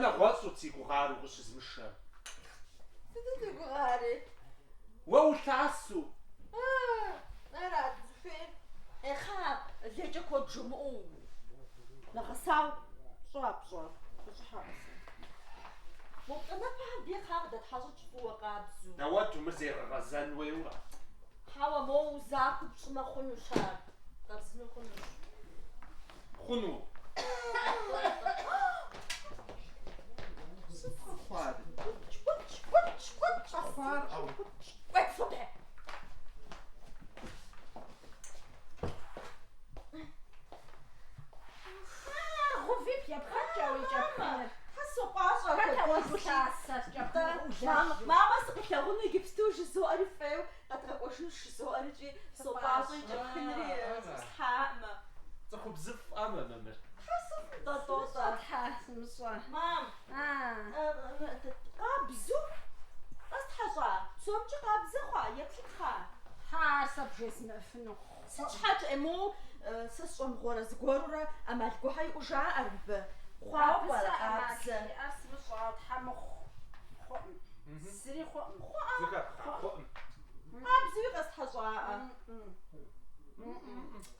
أنا غوصت سيكوغاري وغشزمشة. سيكوغاري. وأوشاسو. أنا فين؟ إخا زيجا كود جمعو. نغساو. شراب. مش حاسة. ممكن ما فهم بيك هذا تحاجة فوق قابزو. نواتو مزير غزان ويورا. حوا مو زاكو بسما خنو شاب. قابزنو خنو. صفار. صفار أو. وين صبح؟ غوفيب يا بخاتشا ويجابخير. حسو قاصر ماما سقيت لغني جبستو جزو أرفيو أترقوشن شزو أرجي سو قاصر جابخيري حامة تخو بزف أما ممر حسو طاطا حاسم صح مام قابزو أستحجا سومجي قابزو خوا يبشي خا حاسب جسم فنو سجحت إمو سسون غورز غورة أما الجوهاي وجا أرب خوا ولا قابزة أسمع صوت حمخ خم سري خم خم قابزو أستحجا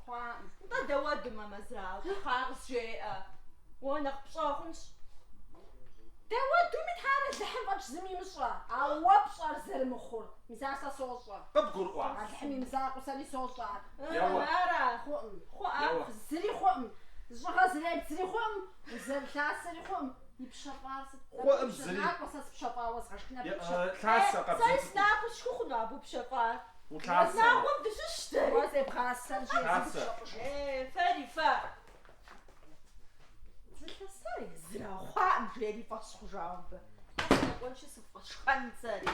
خم دوا ماما زراعة خارج جاء وانا بشاخنش دوا دومي تحارة زحم باش زمي مصرا أو بشار زر مخور مساسا صوصا تبقر قوة الحمي مساق وسالي صوصا مارا خم سري خم زغا زري سري خم وزر ثلاث سري خم يبشفاس خم زري وساس بشفاوس عشكنا ثلاثة قبل سايس ناقص شو خنا أبو بشفاس وثلاثة ناقص بششتري وزي بخاسن ثلاثة فاري فا زراعة خام جالي فاس خجام أنا قلت شو سفش خنزري